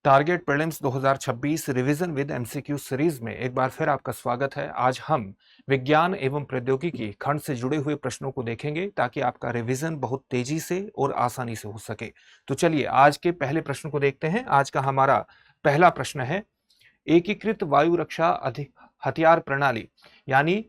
Target prelims 2026 revision with MCQ series में एक बार फिर आपका स्वागत है। आज हम विज्ञान एवं प्रौद्योगिकी खंड से जुड़े हुए प्रश्नों को देखेंगे ताकि आपका रिवीजन बहुत तेजी से और आसानी से हो सके। तो चलिए आज के पहले प्रश्न को देखते हैं। आज का हमारा पहला प्रश्न है, एकीकृत वायु रक्षा हथियार प्रणाली यानी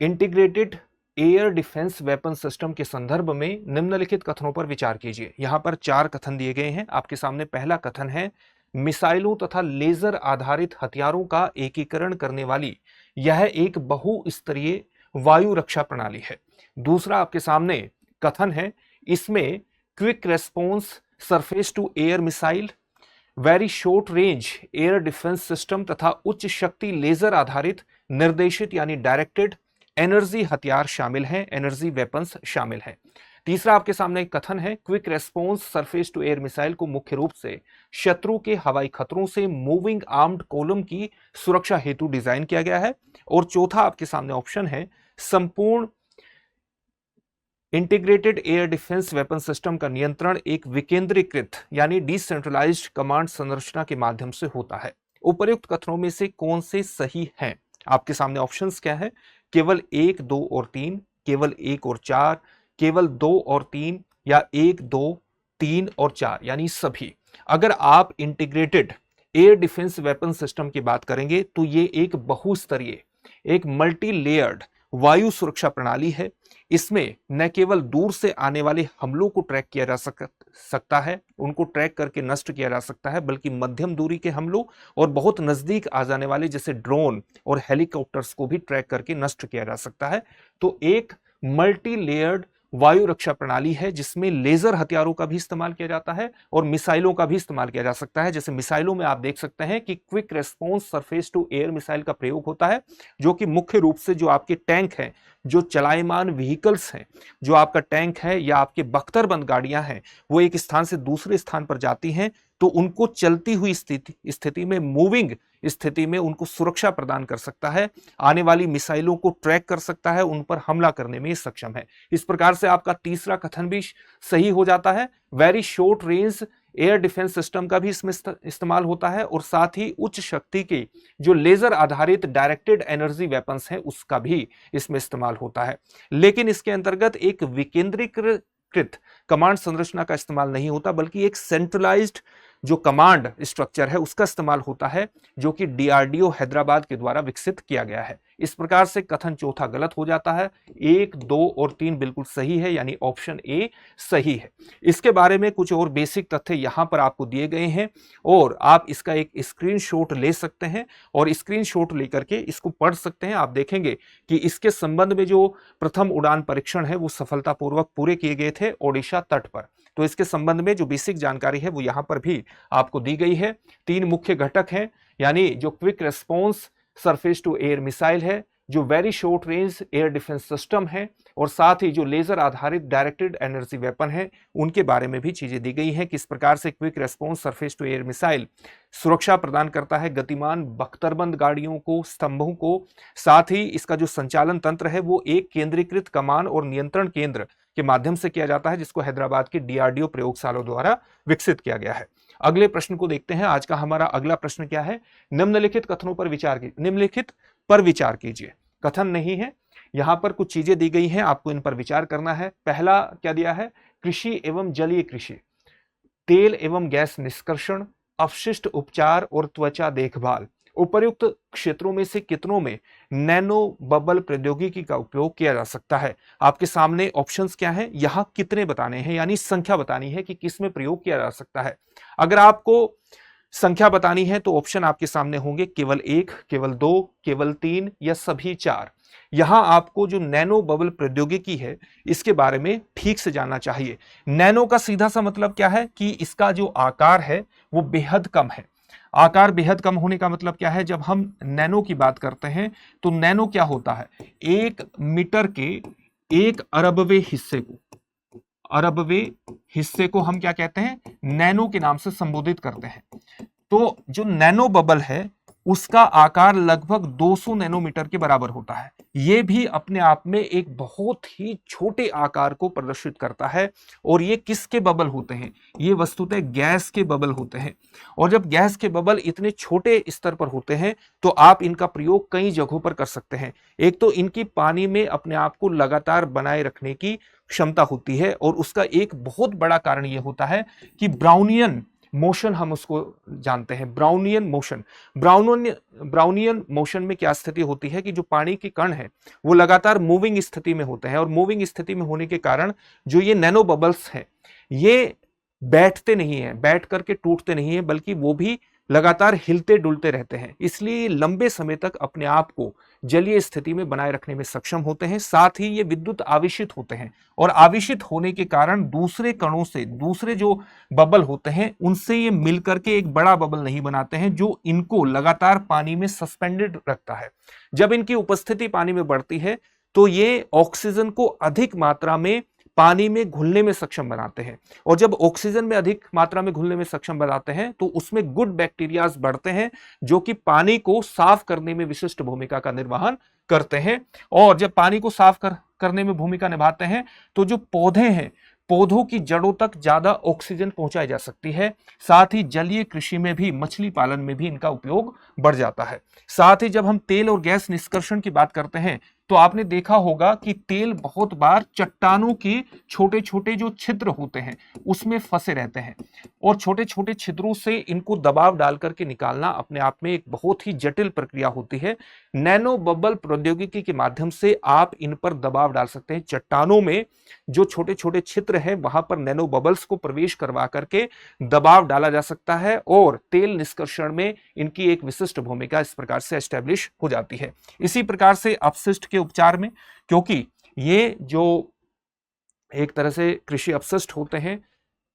integrated air defence weapon system के संदर्भ में निम्नलिखित कथनों पर विचार कीजिए। यहां पर 4 कथन दिए गए हैं आपके सामने। पहला कथन है, मिसाइलों तथा लेजर आधारित हथियारों का एकीकरण करने वाली यह एक बहुस्तरीय वायु रक्षा प्रणाली है। दूसरा आपके सामने कथन है, इसमें quick response surface to air missile, very short range air defence system तथा उच्च शक्ति लेजर आधारित निर्देशित यानी डायरेक्टेड एनर्जी हथियार शामिल हैं, एनर्जी वेपन्स शामिल हैं। तीसरा आपके सामने एक कथन है, quick response surface to air missile को मुख्य रूप से शत्रु के हवाई खतरों से मूविंग आर्म्ड कॉलम की सुरक्षा हेतु डिजाइन किया गया है। और चौथा आपके सामने ऑप्शन है, संपूर्ण integrated air defence weapon system का नियंत्रण एक विकेंद्रीकृत यानी डिसेंट्रलाइज्ड कमांड संरचना के माध्यम से होता है। उपर्युक्त कथनों में से कौन से सही हैं? आपके सामने ऑप्शंस क्या है? केवल 1, 2 और 3, केवल 1 और 4, केवल 2 और 3 या 1, 2, 3 और 4 यानी सभी। अगर आप integrated air defence weapon system की बात करेंगे तो ये एक बहुस्तरीय, एक मल्टी लेयर्ड वायु सुरक्षा प्रणाली है। इसमें न केवल दूर से आने वाले हमलों को ट्रैक किया जा सकता है, उनको ट्रैक करके नष्ट किया जा सकता है, बल्कि मध्यम दूरी के हमलों और बहुत नजदीक आ जाने वाले जैसे ड्रोन और हेलीकॉप्टर्स को भी ट्रैक करके नष्ट किया जा सकता है। तो एक मल्टी लेयर्ड वायु रक्षा प्रणाली है जिसमें लेजर हथियारों का भी इस्तेमाल किया जाता है और मिसाइलों का भी इस्तेमाल किया जा सकता है। जैसे मिसाइलों में आप देख सकते हैं कि quick response surface to air missile का प्रयोग होता है, जो कि मुख्य रूप से जो आपके टैंक हैं, जो चलायमान व्हीकल्स हैं, जो आपका टैंक है या आपके बख्तरबंद गाड़ियां हैं, वो एक स्थान से दूसरे स्थान पर जाती हैं तो उनको चलती हुई स्थिति में, मूविंग स्थिति में उनको सुरक्षा प्रदान कर सकता है, आने वाली मिसाइलों को ट्रैक कर सकता है, उन पर हमला करने में सक्षम है। इस प्रकार से आपका तीसरा कथन भी सही हो जाता है। Very short range air defence system का भी इसमें इस्तेमाल होता है और साथ ही उच्च शक्ति के जो लेजर आधारित डायरेक्टेड एनर्जी वेपन्स हैं उसका भी इसमें इस्तेमाल होता है। लेकिन इसके अंतर्गत एक विकेंद्रीकृत कमांड संरचना का इस्तेमाल नहीं होता, बल्कि एक सेंट्रलाइज्ड जो कमांड स्ट्रक्चर है उसका इस्तेमाल होता है, जो कि डीआरडीओ हैदराबाद के द्वारा विकसित किया गया है। इस प्रकार से कथन चौथा गलत हो जाता है। 1, 2 और 3 बिल्कुल सही है, यानी ऑप्शन ए सही है। इसके बारे में कुछ और बेसिक तथ्य यहां पर आपको दिए गए हैं और आप इसका एक स्क्रीनशॉट ले सकते हैं और स्क्रीनशॉट लेकर के इसको पढ़ सकते हैं। आप देखेंगे कि इसके संबंध में जो प्रथम उड़ान परीक्षण है वो सफलतापूर्वक पूरे किए गए थे ओडिशा तट पर। तो इसके संबंध में जो बेसिक जानकारी है वो यहां पर भी आपको दी गई है। 3 मुख्य घटक हैं, यानी जो quick response surface to air missile है, जो very short range air defence system है और साथ ही जो लेजर आधारित डायरेक्टेड एनर्जी वेपन है, उनके बारे में भी चीजें दी गई हैं। किस प्रकार से quick response surface to air missile सुरक्षा प्रदान करता है गतिमान बख्तरबंद गाड़ियों को, स्तंभों को। साथ ही इसका जो संचालन तंत्र है वो एक केंद्रीकृत कमान और नियंत्रण केंद्र के माध्यम से किया जाता है, जिसको हैदराबाद की डीआरडीओ प्रयोगशालाओं द्वारा विकसित किया गया है। अगले प्रश्न को देखते हैं। आज का हमारा अगला प्रश्न क्या है? निम्नलिखित कथनों पर विचार कीजिए। निम्नलिखित पर विचार कीजिए, कथन नहीं है, यहां पर कुछ चीजें दी गई हैं, आपको इन पर विचार करना है। पहला क्या दिया है? कृषि एवं जलीय कृषि, तेल एवं गैस निष्कर्षण, अपशिष्ट उपचार और त्वचा देखभाल। उपर्युक्त क्षेत्रों में से कितनों में नैनो बबल प्रौद्योगिकी का उपयोग किया जा सकता है? आपके सामने ऑप्शंस क्या हैं, यहां कितने बताने हैं, यानी संख्या बतानी है कि किस में प्रयोग किया जा सकता है। अगर आपको संख्या बतानी है तो ऑप्शन आपके सामने होंगे, केवल 1, केवल 2, केवल 3 या सभी 4। यहां आपको जो नैनो बबल प्रौद्योगिकी है इसके बारे में ठीक से जानना चाहिए। नैनो का सीधा सा मतलब क्या है कि इसका जो आकार है वो बेहद कम है। आकार बेहद कम होने का मतलब क्या है? जब हम नैनो की बात करते हैं तो नैनो क्या होता है? 1 मीटर के 1 अरबवे हिस्से को, अरबवे हिस्से को हम क्या कहते हैं? नैनो के नाम से संबोधित करते हैं। तो जो नैनो बबल है उसका आकार लगभग 200 नैनोमीटर के बराबर होता है। यह भी अपने आप में एक बहुत ही छोटे आकार को प्रदर्शित करता है। और ये किसके बबल होते हैं? ये वस्तुतः गैस के बबल होते हैं। और जब गैस के बबल इतने छोटे स्तर पर होते हैं तो आप इनका प्रयोग कई जगहों पर कर सकते हैं। एक तो इनकी पानी में अपने आप को लगातार बनाए रखने की क्षमता होती है, और उसका एक बहुत बड़ा कारण यह होता है कि ब्राउनियन मोशन, हम उसको जानते हैं ब्राउनियन मोशन। ब्राउनियन मोशन में क्या स्थिति होती है कि जो पानी के कण है वो लगातार मूविंग स्थिति में होते हैं, और मूविंग स्थिति में होने के कारण जो ये नैनो बबल्स हैं ये बैठते नहीं है, बैठ करके टूटते नहीं है, बल्कि वो भी लगातार हिलते डुलते रहते हैं। इसलिए लंबे समय तक अपने आप को जलीय स्थिति में बनाए रखने में सक्षम होते हैं। साथ ही ये विद्युत आवेशित होते हैं, और आवेशित होने के कारण दूसरे कणों से, दूसरे जो बबल होते हैं उनसे ये मिलकर के एक बड़ा बबल नहीं बनाते हैं जो इनको लगातार पानी में सस्पेंडेड रखता है। जब इनकी उपस्थिति पानी में बढ़ती है तो ये ऑक्सीजन को अधिक मात्रा में पानी में घुलने में सक्षम बनाते हैं, और जब ऑक्सीजन में अधिक मात्रा में घुलने में सक्षम बनाते हैं तो उसमें गुड बैक्टीरियाज बढ़ते हैं जो कि पानी को साफ करने में विशिष्ट भूमिका का निर्वहन करते हैं। और जब पानी को साफ करने में भूमिका निभाते हैं तो जो पौधे हैं, पौधों की जड़ों तक ज्यादा ऑक्सीजन पहुंचाई जा सकती है। साथ ही जलीय कृषि में भी, मछली पालन में भी इनका उपयोग बढ़ जाता है। साथ ही जब हम तेल और गैस निष्कर्षण की बात करते हैं तो आपने देखा होगा कि तेल बहुत बार चट्टानों के छोटे छोटे जो छिद्र होते हैं उसमें फंसे रहते हैं, और छोटे छोटे छिद्रों से इनको दबाव डाल करके निकालना अपने आप में एक बहुत ही जटिल प्रक्रिया होती है। नैनो बबल प्रौद्योगिकी के माध्यम से आप इन पर दबाव डाल सकते हैं। चट्टानों में जो छोटे छोटे छिद्र हैं वहां पर नैनो बबल्स को प्रवेश करवा करके दबाव डाला जा सकता है, और तेल निष्कर्षण में इनकी एक विशिष्ट भूमिका इस प्रकार से एस्टेब्लिश हो जाती है। इसी प्रकार से अपशिष्ट के उपचार में, क्योंकि ये जो एक तरह से कृषि अपशिष्ट होते हैं,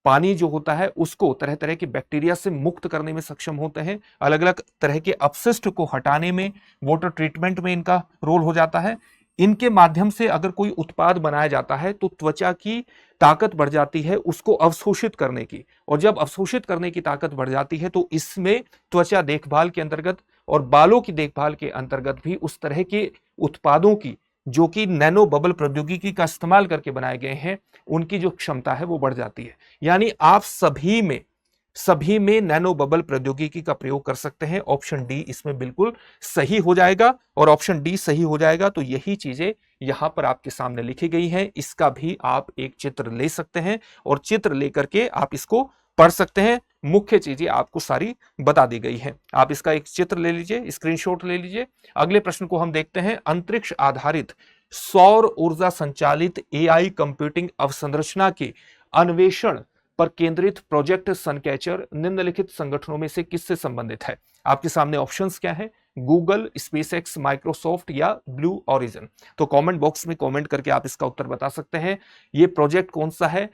पानी जो होता है उसको तरह तरह के बैक्टीरिया से मुक्त करने में सक्षम होते हैं। अलग अलग तरह के अपशिष्ट को हटाने में, वाटर ट्रीटमेंट में इनका रोल हो जाता है। इनके माध्यम से अगर कोई उत्पाद बनाया जाता है तो त्वचा की ताकत बढ़ जाती है उसको अवशोषित करने की, और जब अवशोषित करने की ताकत बढ़ जाती है तो इसमें त्वचा देखभाल के अंतर्गत और बालों की देखभाल के अंतर्गत भी उस तरह के उत्पादों की जो कि नैनो बबल प्रौद्योगिकी का इस्तेमाल करके बनाए गए हैं उनकी जो क्षमता है वो बढ़ जाती है। यानी आप सभी में नैनो बबल प्रौद्योगिकी का प्रयोग कर सकते हैं। ऑप्शन डी इसमें बिल्कुल सही हो जाएगा, और ऑप्शन डी सही हो जाएगा तो यही चीजें यहां पर आपके सामने लिखी गई हैं। इसका भी आप एक चित्र ले सकते हैं, और चित्र लेकर के आप इसको पढ़ सकते हैं। मुख्य चीजें आपको सारी बता दी गई हैं। आप इसका एक चित्र ले लीजिए, स्क्रीनशॉट ले लीजिए। अगले प्रश्न को हम देखते हैं। अंतरिक्ष आधारित सौर ऊर्जा संचालित एआई कंप्यूटिंग अवसंरचना के अन्वेषण पर केंद्रित प्रोजेक्ट सनकैचर निम्नलिखित संगठनों में से किससे संबंधित है? आपके सामने ऑप्शंस क्या हैं? गूगल, स्पेसएक्स, माइक्रोसॉफ्ट या ब्लू ओरिजिन। तो कमेंट बॉक्स में कमेंट करके आप इसका उत्तर बता सकते हैं। ये प्रोजेक्ट कौन सा है?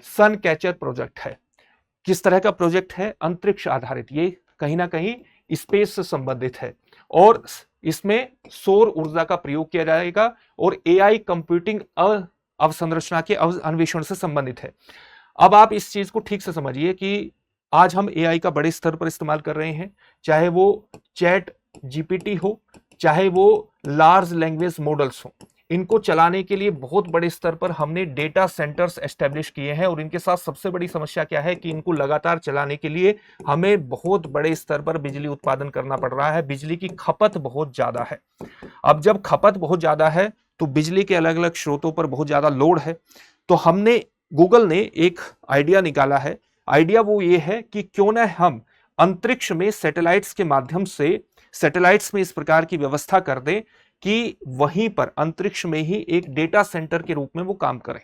सनकैचर प्रोजेक्ट है। किस तरह का प्रोजेक्ट है? अंतरिक्ष आधारित। ये कहीं ना कहीं स्पेस से संबंधित है, और इसमें सौर ऊर्जा का प्रयोग किया जाएगा, और एआई कंप्यूटिंग अवसंरचना के अन्वेषण से संबंधित है। अब आप इस चीज को ठीक से समझिए कि आज हम एआई का बड़े स्तर पर इस्तेमाल कर रहे हैं, चाहे वो चैट जीपीटी हो, चाहे वो लार्ज लैंग्वेज मॉडल्स हो। इनको चलाने के लिए बहुत बड़े स्तर पर हमने डेटा सेंटर्स एस्टेब्लिश किए हैं, और इनके साथ सबसे बड़ी समस्या क्या है कि इनको लगातार चलाने के लिए हमें बहुत बड़े स्तर पर बिजली उत्पादन करना पड़ रहा है। बिजली की खपत बहुत ज्यादा है। अब जब खपत बहुत ज्यादा है तो बिजली के अलग अलग स्रोतों पर बहुत ज्यादा लोड है। तो गूगल ने एक आइडिया निकाला है। आइडिया वो ये है कि क्यों ना हम अंतरिक्ष में सैटेलाइट्स के माध्यम से, सैटेलाइट्स में इस प्रकार की व्यवस्था कर दें कि वहीं पर अंतरिक्ष में ही एक डेटा सेंटर के रूप में वो काम करें।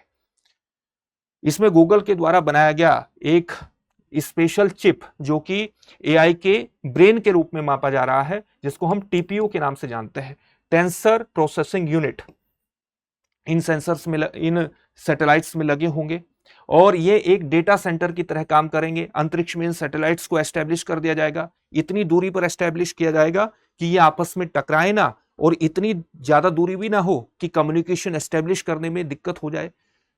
इसमें गूगल के द्वारा बनाया गया एक स्पेशल चिप जो कि एआई के ब्रेन के रूप में मापा जा रहा है, जिसको हम टीपीयू के नाम से जानते हैं, टेंसर प्रोसेसिंग यूनिट, इन सेंसर्स में, इन सैटेलाइट्स में लगे होंगे, और ये एक डेटा सेंटर की तरह काम करेंगे। अंतरिक्ष में इन सैटेलाइट्स को एस्टेब्लिश कर दिया जाएगा। इतनी दूरी पर एस्टेब्लिश किया जाएगा कि ये आपस में टकराए ना, और इतनी ज्यादा दूरी भी ना हो कि कम्युनिकेशन एस्टेब्लिश करने में दिक्कत हो जाए।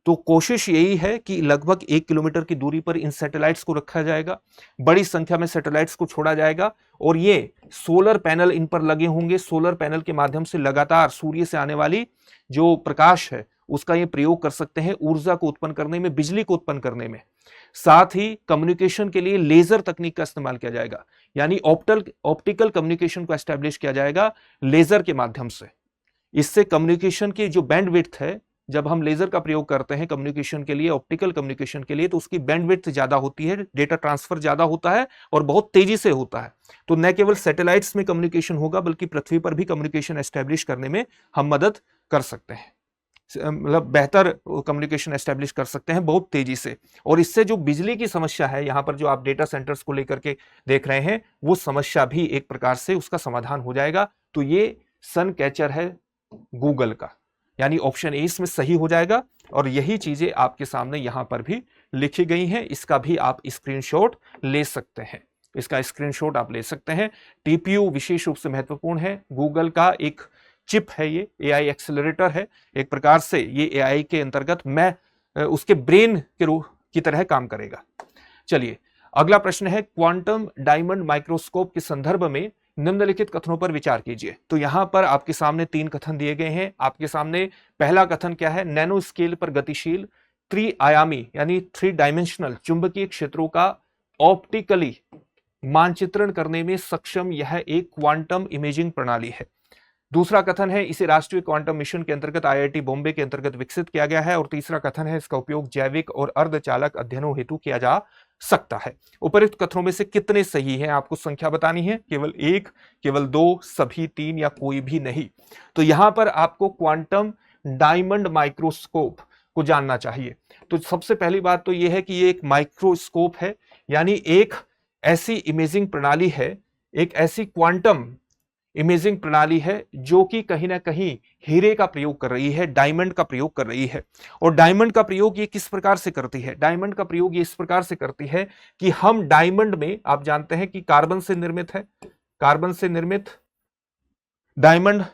तो कोशिश यही है कि लगभग 1 किलोमीटर की दूरी पर इन सैटेलाइट्स को रखा जाएगा, बड़ी संख्या में सैटेलाइट्स को छोड़ा जाएगा और ये सोलर पैनल इन पर लगे होंगे। सोलर पैनल के माध्यम से लगातार सूर्य से आने वाली जो प्रकाश है उसका ये प्रयोग कर सकते हैं ऊर्जा को उत्पन्न करने में, बिजली को उत्पन्न करने में। साथ ही कम्युनिकेशन के लिए लेजर तकनीक का इस्तेमाल किया जाएगा, यानी ऑप्टिकल कम्युनिकेशन को एस्टेब्लिश किया जाएगा लेजर के माध्यम से। इससे कम्युनिकेशन की जो बैंडविड्थ है, जब हम लेजर का प्रयोग करते हैं कम्युनिकेशन के लिए, ऑप्टिकल कम्युनिकेशन के लिए, तो उसकी बैंडविड्थ ज्यादा होती है, डेटा ट्रांसफर ज्यादा होता है और बहुत तेजी से होता है। तो न केवल सैटेलाइट्स में कम्युनिकेशन होगा बल्कि पृथ्वी पर भी कम्युनिकेशन एस्टेब्लिश करने में हम मदद कर सकते हैं, मतलब बेहतर कम्युनिकेशन एस्टेब्लिश कर सकते हैं बहुत तेजी से। और इससे जो बिजली की समस्या है, यहां पर जो आप डेटा सेंटर्स को लेकर के देख रहे हैं, वो समस्या भी एक प्रकार से उसका समाधान हो जाएगा। तो ये सन कैचर है गूगल का, यानी ऑप्शन ए इसमें सही हो जाएगा। और यही चीजें आपके सामने यहां पर भी लिखी गई हैं, इसका भी आप स्क्रीनशॉट ले सकते हैं, इसका स्क्रीनशॉट आप ले सकते हैं। टीपीयू विशेष रूप से महत्वपूर्ण है, गूगल का एक चिप है, ये एआई एक्सेलरेटर है एक प्रकार से। ये एआई के अंतर्गत मैं उसके ब्रेन के रूप की तरह काम करेगा। चलिए अगला प्रश्न है, क्वांटम डायमंड माइक्रोस्कोप के संदर्भ में निम्नलिखित कथनों पर विचार कीजिए। तो यहां पर आपके सामने 3 कथन दिए गए हैं। आपके सामने पहला कथन क्या है, नैनो स्केल पर गतिशील त्रिआयामी यानी 3 डायमेंशनल चुंबकीय क्षेत्रों का ऑप्टिकली मानचित्रण करने में सक्षम यह एक क्वांटम इमेजिंग प्रणाली है। दूसरा कथन है, इसे राष्ट्रीय क्वांटम मिशन के अंतर्गत आईआईटी बॉम्बे के अंतर्गत विकसित किया गया है। और तीसरा कथन है, इसका उपयोग जैविक और अर्धचालक अध्ययनों हेतु किया जा सकता है। उपरोक्त कथनों में से कितने सही हैं, आपको संख्या बतानी है, केवल 1, केवल 2, सभी 3 या कोई भी नहीं। तो यहां पर आपको क्वांटम डायमंड माइक्रोस्कोप को जानना चाहिए। तो सबसे पहली बात तो यह है कि ये एक माइक्रोस्कोप है, यानी एक ऐसी इमेजिंग प्रणाली है, एक ऐसी क्वांटम इमेजिंग प्रणाली है जो कि कहीं ना कहीं हीरे का प्रयोग कर रही है, डायमंड का प्रयोग कर रही है। और डायमंड का प्रयोग ये किस प्रकार से करती है, डायमंड का प्रयोग ये इस प्रकार से करती है कि हम डायमंड में, आप जानते हैं कि कार्बन से निर्मित है, कार्बन से निर्मित डायमंड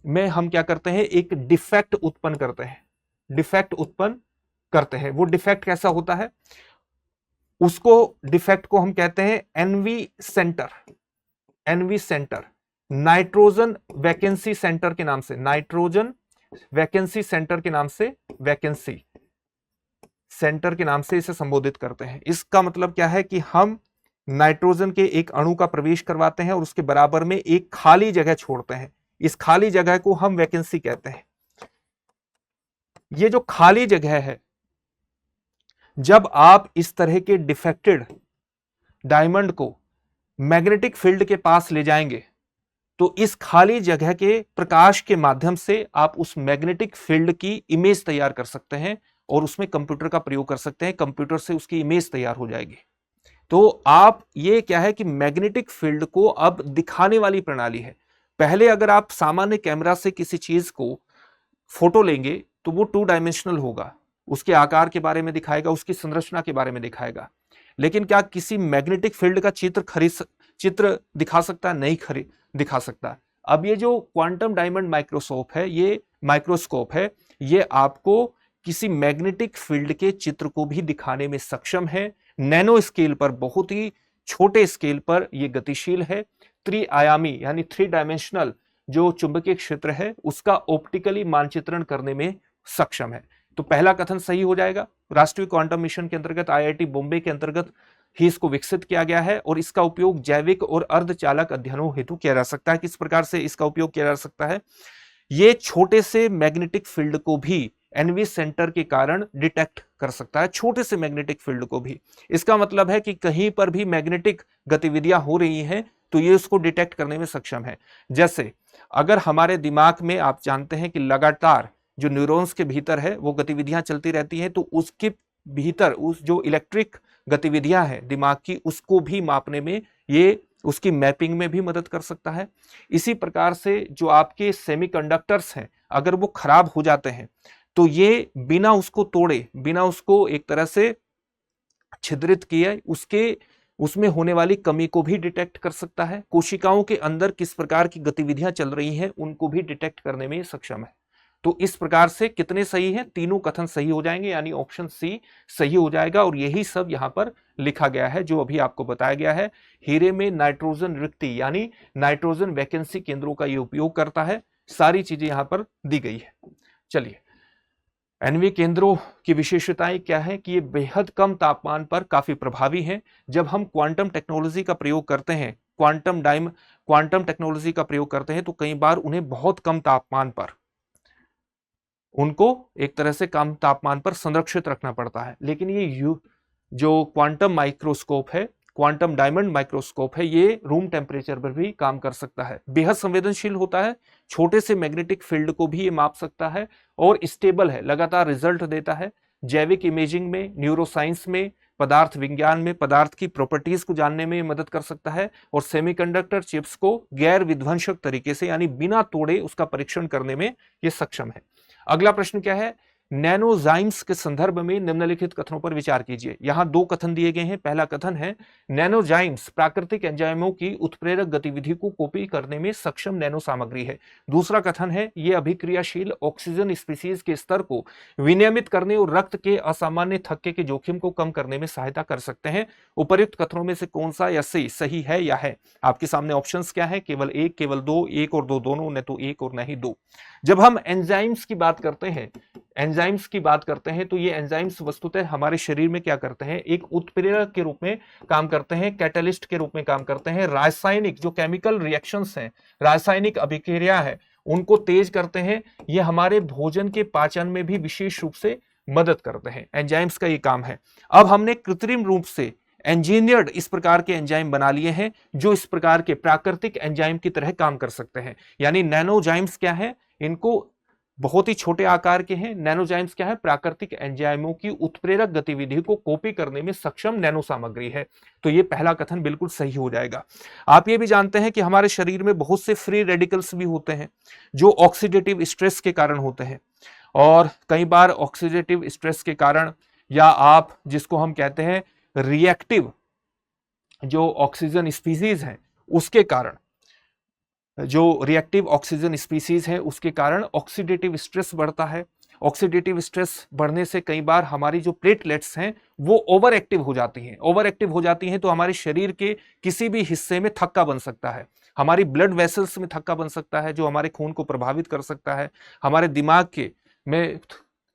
में हम क्या करते हैं, एक डिफेक्ट उत्पन्न करते हैं, डिफेक्ट उत्पन्न करते हैं। वो डिफेक्ट कैसा होता है, उसको डिफेक्ट को हम कहते हैं NV centre, NV centre, nitrogen vacancy centre के नाम से, नाइट्रोजन वैकेंसी सेंटर के नाम से, वैकेंसी सेंटर के नाम से इसे संबोधित करते हैं। इसका मतलब क्या है कि हम नाइट्रोजन के एक अणु का प्रवेश करवाते हैं और उसके बराबर में एक खाली जगह छोड़ते हैं, इस खाली जगह को हम वैकेंसी कहते हैं। ये जो खाली जगह है, जब आप इस तरह के डिफेक्टेड डायमंड को मैग्नेटिक फील्ड के पास ले जाएंगे तो इस खाली जगह के प्रकाश के माध्यम से आप उस मैग्नेटिक फील्ड की इमेज तैयार कर सकते हैं और उसमें कंप्यूटर का प्रयोग कर सकते हैं, कंप्यूटर से उसकी इमेज तैयार हो जाएगी। तो आप ये क्या है कि मैग्नेटिक फील्ड को अब दिखाने वाली प्रणाली है। पहले अगर आप सामान्य कैमरा से किसी चीज को फोटो लेंगे तो वो 2 डायमेंशनल होगा, उसके आकार के बारे में दिखाएगा, उसकी संरचना के बारे में दिखाएगा। लेकिन क्या किसी मैग्नेटिक फील्ड का चित्र दिखा सकता है? नहीं दिखा सकता। अब ये जो क्वांटम डायमंड माइक्रोस्कोप है, ये आपको किसी मैग्नेटिक फील्ड के चित्र को भी दिखाने में सक्षम है। नैनो स्केल पर, बहुत ही छोटे स्केल पर ये गतिशील है। त्रिआयामी यानी 3 डायमेंशनल जो चुंबकीय क्षेत्र है उसका ऑप्टिकली मानचित्रण करने में सक्षम है। तो पहला कथन सही हो जाएगा। राष्ट्रीय क्वांटम मिशन के अंतर्गत आईआईटी बॉम्बे के अंतर्गत ही इसको विकसित किया गया है और इसका उपयोग जैविक और अर्धचालक अध्ययनों हेतु किया जा सकता है। किस प्रकार से इसका उपयोग किया जा सकता है? ये छोटे से मैग्नेटिक फील्ड को भी एनवी सेंटर के कारण डिटेक्ट कर सकता है, छोटे से मैग्नेटिक फील्ड को भी। इसका मतलब है कि कहीं पर भी मैग्नेटिक गतिविधियां हो रही हैं तो ये उसको डिटेक्ट करने में सक्षम है। जैसे अगर हमारे दिमाग में, आप जानते हैं कि लगातार जो न्यूरॉन्स के भीतर है वो गतिविधियां चलती रहती हैं, तो उसके भीतर उस जो इलेक्ट्रिक गतिविधियां हैं दिमाग की, उसको भी मापने में, ये उसकी मैपिंग में भी मदद कर सकता है। इसी प्रकार से जो आपके सेमीकंडक्टर्स हैं, अगर वो खराब हो जाते हैं तो ये बिना उसको तोड़े, बिना उसको एक तरह से छिद्रित किए, उसमें होने वाली कमी को भी डिटेक्ट कर सकता है। कोशिकाओं के अंदर किस प्रकार की गतिविधियां चल रही हैं उनको भी डिटेक्ट करने में सक्षम है। तो इस प्रकार से कितने सही हैं? तीनों कथन सही हो जाएंगे, यानी ऑप्शन सी सही हो जाएगा। और यही सब यहां पर लिखा गया है जो अभी आपको बताया गया है। हीरे में नाइट्रोजन रिक्ति यानी नाइट्रोजन वैकेंसी केंद्रों का ये उपयोग करता है। सारी चीजें यहां पर दी गई है। चलिए, एनवी केंद्रों की विशेषताएं क्या है कि ये बेहद कम तापमान पर काफी प्रभावी हैं। जब हम क्वांटम टेक्नोलॉजी का प्रयोग करते हैं, क्वांटम टेक्नोलॉजी का प्रयोग करते हैं, तो कई बार उन्हें बहुत कम तापमान पर उनको एक तरह से कम तापमान पर संरक्षित रखना पड़ता है। लेकिन ये जो क्वांटम माइक्रोस्कोप है, क्वांटम डायमंड माइक्रोस्कोप है, ये रूम टेम्परेचर पर भी काम कर सकता है। बेहद संवेदनशील होता है, छोटे से मैग्नेटिक फील्ड को भी ये माप सकता है और स्टेबल है, लगातार रिजल्ट देता है। जैविक इमेजिंग में, न्यूरोसाइंस में, पदार्थ विज्ञान में पदार्थ की प्रॉपर्टीज को जानने में मदद कर सकता है और सेमीकंडक्टर चिप्स को गैर विध्वंसक तरीके से यानी बिना तोड़े उसका परीक्षण करने में ये सक्षम है। अगला प्रश्न क्या है? नैनोजाइम्स के संदर्भ में निम्नलिखित कथनों पर विचार कीजिए। यहां दो कथन दिए गए हैं। पहला कथन है नैनोजाइम्स प्राकृतिक एंजाइमों की उत्प्रेरक गतिविधि को कॉपी करने में सक्षम नैनो सामग्री है। दूसरा कथन है ये अभिक्रियाशील ऑक्सीजन स्पीसीज के स्तर को विनियमित करने और रक्त के असामान्य थक्के के जोखिम को कम करने में सहायता कर सकते हैं। उपर्युक्त कथनों में से कौन सा या सही है या है? आपके सामने ऑप्शंस क्या है? केवल एक, केवल दो, एक और दो दोनों, न तो एक और न ही दो। जब हम एंजाइम्स की बात करते हैं, तो ये एंजाइम्स वस्तुतः हमारे शरीर में क्या करते हैं? एक उत्प्रेरक के रूप में काम करते हैं, कैटलिस्ट के रूप में काम करते हैं। रासायनिक जो केमिकल रिएक्शंस हैं, रासायनिक अभिक्रिया है, उनको तेज करते हैं। ये हमारे भोजन के पाचन में भी विशेष रूप से मदद करते हैं। एंजाइम्स का ये काम है। अब हमने कृत्रिम रूप से इंजीनियर्ड इस प्रकार के एंजाइम बना लिए हैं जो इस प्रकार के प्राकृतिक एंजाइम की तरह काम कर सकते हैं। यानी नैनोजाइम्स क्या है? इनको बहुत ही छोटे आकार के हैं। नैनोजाइम्स क्या है? प्राकृतिक एंजाइमों की उत्प्रेरक गतिविधि को कॉपी करने में सक्षम नैनो सामग्री है। तो ये पहला कथन बिल्कुल सही हो जाएगा। आप ये भी जानते हैं कि हमारे शरीर में बहुत से फ्री रेडिकल्स भी होते हैं जो ऑक्सीडेटिव स्ट्रेस के कारण होते हैं। और कई बार ऑक्सीडेटिव स्ट्रेस के कारण, या आप जिसको हम कहते हैं रिएक्टिव जो ऑक्सीजन स्पीसीज है उसके कारण, जो रिएक्टिव ऑक्सीजन स्पीसीज है उसके कारण ऑक्सीडेटिव स्ट्रेस बढ़ता है। ऑक्सीडेटिव स्ट्रेस बढ़ने से कई बार हमारी जो प्लेटलेट्स हैं वो ओवर एक्टिव हो जाती हैं। ओवर एक्टिव हो जाती हैं तो हमारे शरीर के किसी भी हिस्से में थक्का बन सकता है। हमारी ब्लड वेसल्स में थक्का बन सकता है जो हमारे खून को प्रभावित कर सकता है। हमारे दिमाग के में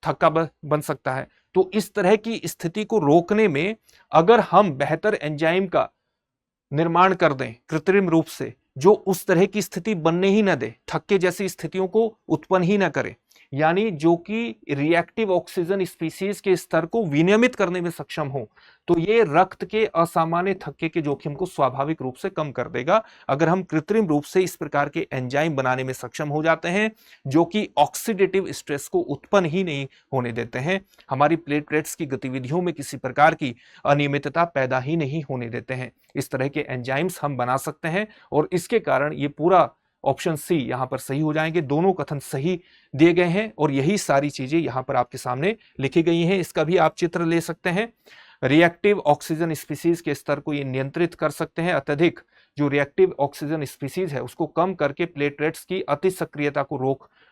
थक्का बन सकता है। तो इस तरह की स्थिति को रोकने में अगर हम बेहतर एंजाइम का निर्माण कर दें कृत्रिम रूप से, जो उस तरह की स्थिति बनने ही न दे, थक्के जैसी स्थितियों को उत्पन्न ही न करे, यानी जो कि रिएक्टिव ऑक्सीजन स्पीसीज के स्तर को विनियमित करने में सक्षम हो, तो ये रक्त के असामान्य थक्के के जोखिम को स्वाभाविक रूप से कम कर देगा। अगर हम कृत्रिम रूप से इस प्रकार के एंजाइम बनाने में सक्षम हो जाते हैं जो कि ऑक्सीडेटिव स्ट्रेस को उत्पन्न ही नहीं होने देते हैं, हमारी प्लेटलेट्स की गतिविधियों में किसी प्रकार की अनियमितता पैदा ही नहीं होने देते हैं, इस तरह के एंजाइम्स हम बना सकते हैं। और इसके कारण ये पूरा ऑप्शन सी यहां पर सही हो जाएंगे। दोनों कथन सही दिए गए हैं और यही सारी चीजें यहां पर आपके सामने लिखी गई हैं। इसका भी आप चित्र ले सकते हैं। रिएक्टिव ऑक्सीजन स्पीसीज के स्तर को ये नियंत्रित कर सकते हैं। अत्यधिक जो रिएक्टिव ऑक्सीजन स्पीसीज है उसको कम करके प्लेटलेट्स की अति सक्रियता को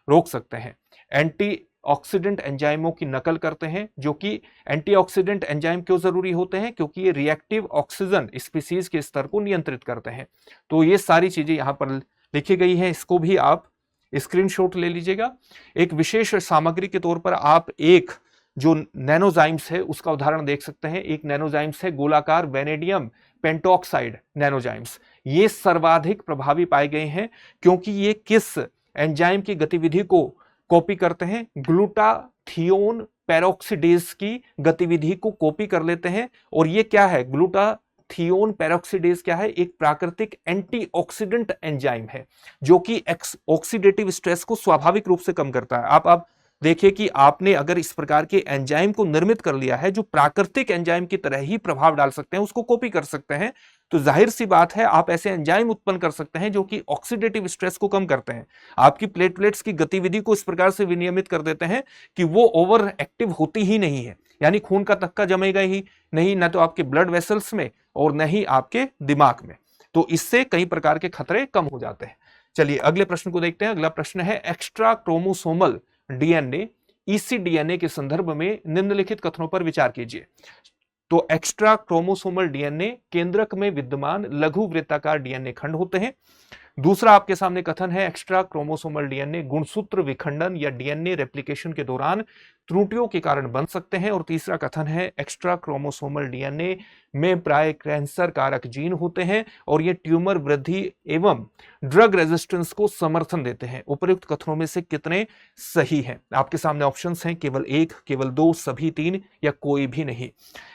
रोक सकते हैं। एंटीऑक्सीडेंट एंजाइमों की नकल करते हैं, जो कि एंटीऑक्सीडेंट एंजाइम क्यों जरूरी होते हैं? क्योंकि ये रिएक्टिव ऑक्सीजन स्पीसीज के स्तर को नियंत्रित करते हैं। तो ये सारी चीजें यहां पर लिखी गई है, इसको भी आप स्क्रीनशॉट ले लीजिएगा। एक विशेष सामग्री के तौर पर आप एक जो नैनोजाइम्स है उसका उदाहरण देख सकते हैं। एक नैनोजाइम्स है गोलाकार वैनेडियम पेंटॉक्साइड नैनोजाइम्स। ये सर्वाधिक प्रभावी पाए गए हैं क्योंकि ये किस एंजाइम की गतिविधि को कॉपी करते हैं? ग्लूटाथियोन पेरोक्सीडेज की गतिविधि को कॉपी कर लेते हैं। और ये क्या है? ग्लूटाथियोन पेरोक्सीडेज क्या है? एक प्राकृतिक एंटीऑक्सीडेंट एंजाइम है जो कि ऑक्सीडेटिव स्ट्रेस को स्वाभाविक रूप से कम करता है। आप देखिए कि आपने अगर इस प्रकार के एंजाइम को निर्मित कर लिया है जो प्राकृतिक एंजाइम की तरह ही प्रभाव डाल सकते हैं, उसको कॉपी कर सकते हैं, तो जाहिर सी बात है आप ऐसे एंजाइम उत्पन्न कर सकते हैं जो कि ऑक्सीडेटिव स्ट्रेस को कम करते हैं, आपकी प्लेटलेट्स की गतिविधि को इस प्रकार से विनियमित कर देते हैं कि वो ओवर एक्टिव होती ही नहीं है, यानी खून का थक्का जमेगा ही नहीं, न तो आपके ब्लड वेसल्स में और न ही आपके दिमाग में। तो इससे कई प्रकार के खतरे कम हो जाते हैं। चलिए अगले प्रश्न को देखते हैं। अगला प्रश्न है एक्स्ट्रा क्रोमोसोमल डीएनए, ईसीडीएनए के संदर्भ में निम्नलिखित कथनों पर विचार कीजिए। तो एक्स्ट्रा क्रोमोसोमल डीएनए केंद्रक में विद्यमान लघु वृत्ताकार डीएनए खंड होते हैं। दूसरा आपके सामने कथन है एक्स्ट्रा क्रोमोसोमल डीएनए गुणसूत्र विखंडन या डीएनए रेप्लिकेशन के दौरान त्रुटियों के कारण बन सकते हैं। और तीसरा कथन है एक्स्ट्रा क्रोमोसोमल डीएनए में प्राय कैंसर कारक जीन होते हैं और ये ट्यूमर वृद्धि एवं ड्रग रेजिस्टेंस को समर्थन देते हैं। उपर्युक्त कथनों में से कितने सही हैं? आपके सामने ऑप्शंस हैं, केवल एक, केवल दो, सभी तीन या कोई भी नहीं।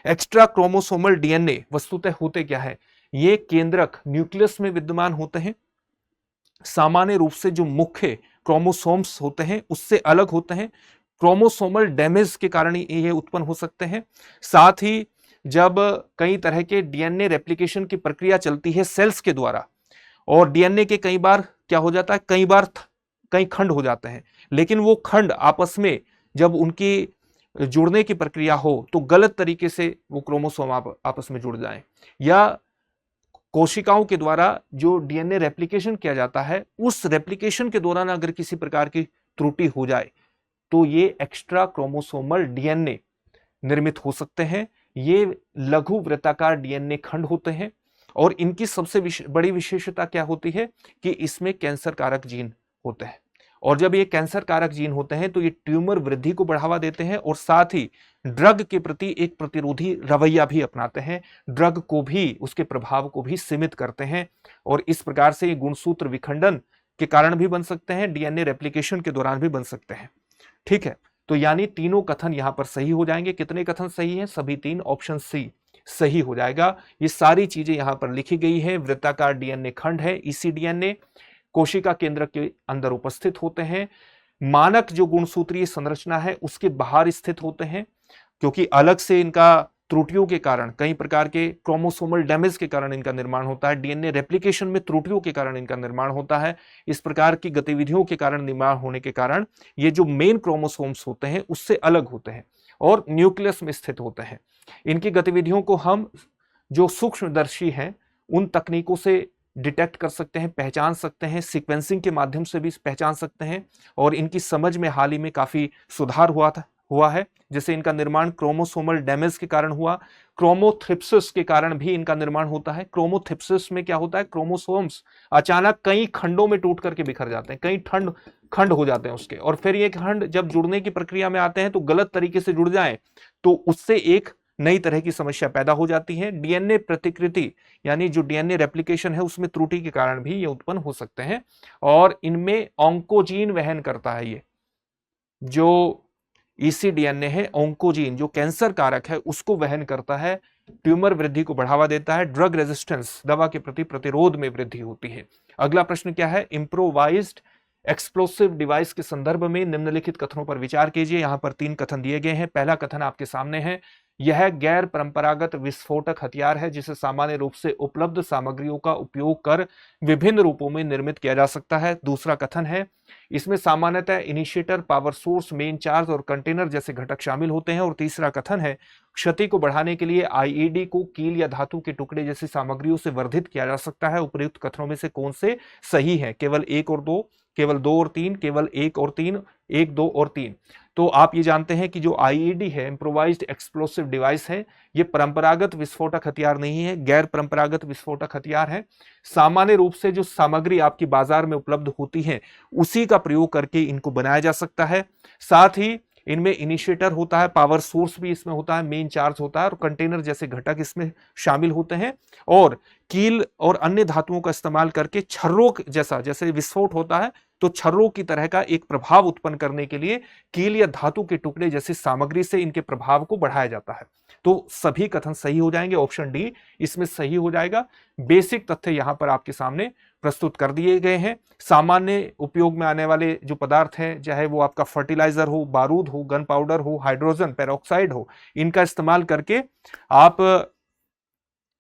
एक्स्ट्रा क्रोमोसोमल डीएनए वस्तुतः होते क्या है? ये केंद्रक न्यूक्लियस में विद्यमान होते हैं, सामान्य रूप से जो मुख्य क्रोमोसोम्स होते हैं उससे अलग होते हैं। क्रोमोसोमल डैमेज के कारण ये उत्पन्न हो सकते हैं। साथ ही जब कई तरह के डीएनए रेप्लिकेशन की प्रक्रिया चलती है सेल्स के द्वारा, और डीएनए के कई बार क्या हो जाता है, कई खंड हो जाते हैं, लेकिन वो खंड आपस में जब उनकी जुड़ने की प्रक्रिया हो तो गलत तरीके से वो क्रोमोसोम आपस में जुड़ जाएं, या कोशिकाओं के द्वारा जो डीएनए रेप्लिकेशन किया जाता है उस रेप्लिकेशन के दौरान अगर किसी प्रकार की त्रुटि हो जाए तो ये एक्स्ट्रा क्रोमोसोमल डीएनए निर्मित हो सकते हैं। ये लघु वृत्ताकार डीएनए खंड होते हैं और इनकी सबसे बड़ी विशेषता क्या होती है कि इसमें कैंसर कारक जीन होते हैं, और जब ये कैंसर कारक जीन होते हैं तो ये ट्यूमर वृद्धि को बढ़ावा देते हैं और साथ ही ड्रग के प्रति एक प्रतिरोधी रवैया भी अपनाते हैं, ड्रग को भी, उसके प्रभाव को भी सीमित करते हैं। और इस प्रकार से ये गुणसूत्र विखंडन के कारण भी बन सकते हैं, डीएनए रेप्लिकेशन के दौरान भी बन सकते हैं। ठीक है, तो यानी तीनों कथन यहां पर सही हो जाएंगे। कितने कथन सही हैं? सभी तीन। ऑप्शन सी सही हो जाएगा। ये सारी चीजें यहां पर लिखी गई है। वृत्ताकार डीएनए खंड है ईसीडीएनए, कोशिका केंद्र के अंदर उपस्थित होते हैं। मानक जो गुणसूत्रीय संरचना है उसके बाहर स्थित होते हैं, क्योंकि अलग से इनका त्रुटियों के कारण, कई प्रकार के क्रोमोसोमल डैमेज के कारण इनका निर्माण होता है, डीएनए रेप्लिकेशन में त्रुटियों के कारण इनका निर्माण होता है। इस प्रकार की गतिविधियों के कारण निर्माण होने के कारण ये जो मेन क्रोमोसोम्स होते हैं उससे अलग होते हैं और न्यूक्लियस में स्थित होते हैं। इनकी गतिविधियों को हम जो सूक्ष्मदर्शी हैं उन तकनीकों से डिटेक्ट कर सकते हैं, पहचान सकते हैं, सीक्वेंसिंग के माध्यम से भी पहचान सकते हैं, और इनकी समझ में हाल ही में काफी सुधार हुआ है। जैसे इनका निर्माण क्रोमोसोमल डैमेज के कारण हुआ, क्रोमोथिप्सिस के कारण भी इनका निर्माण होता है। क्रोमोथिप्सिस में क्या होता है, क्रोमोसोम्स अचानक कई खंडों में टूट करके बिखर जाते हैं, कई खंड हो जाते हैं उसके, और फिर ये खंड जब जुड़ने की प्रक्रिया में आते हैं तो गलत तरीके से जुड़ जाएं तो उससे एक नई तरह की समस्या पैदा हो जाती है। डीएनए प्रतिकृति यानी जो डीएनए रेप्लिकेशन है उसमें त्रुटि के कारण भी ये उत्पन्न हो सकते हैं, और इनमें ऑन्कोजीन वहन करता है। ये जो ईसीडीएनए है, ऑन्कोजीन जो कैंसर कारक है उसको वहन करता है, ट्यूमर वृद्धि को बढ़ावा देता है, ड्रग रेजिस्टेंस, दवा के प्रति प्रतिरोध में वृद्धि होती है। अगला प्रश्न क्या है, इंप्रोवाइज्ड एक्सप्लोसिव डिवाइस के संदर्भ में निम्नलिखित कथनों पर विचार कीजिए। यहां पर 3 कथन दिए गए हैं। पहला कथन आपके सामने है, यह गैर परंपरागत विस्फोटक हथियार है जिसे सामान्य रूप से उपलब्ध सामग्रियों का उपयोग कर विभिन्न रूपों में निर्मित किया जा सकता है। दूसरा कथन है, इसमें सामान्यतः initiator, power source, main charge और कंटेनर जैसे घटक शामिल होते हैं। और तीसरा कथन है, क्षति को बढ़ाने के लिए आईईडी को कील या धातु के टुकड़े जैसी सामग्रियों से वर्धित किया जा सकता है। उपयुक्त कथनों में से कौन से सही है? केवल 1 और 2, केवल 2 और 3, केवल 1 और 3, 1, 2 और 3। तो आप ये जानते हैं कि जो आईईडी है, इम्प्रोवाइज्ड एक्सप्लोसिव डिवाइस है, ये परंपरागत विस्फोटक हथियार नहीं है, गैर परंपरागत विस्फोटक हथियार है। सामान्य रूप से जो सामग्री आपकी बाजार में उपलब्ध होती है उसी का प्रयोग करके इनको बनाया जा सकता है। साथ ही इनमें इनिशिएटर होता है, पावर सोर्स भी इसमें होता है, मेन चार्ज होता है और कंटेनर जैसे घटक इसमें शामिल होते हैं। और कील और अन्य धातुओं का इस्तेमाल करके छर्रों जैसे विस्फोट होता है तो छर्रों की तरह का एक प्रभाव उत्पन्न करने के लिए कील या धातु के टुकड़े जैसी सामग्री से इनके प्रभाव को बढ़ाया जाता है। तो सभी कथन सही हो जाएंगे, ऑप्शन डी इसमें सही हो जाएगा। बेसिक तथ्य यहां पर आपके सामने प्रस्तुत कर दिए गए हैं। सामान्य उपयोग में आने वाले जो पदार्थ हैं, चाहे वो आपका फर्टिलाइजर हो, बारूद हो, गन पाउडर हो, हाइड्रोजन पेरोक्साइड हो, इनका इस्तेमाल करके आप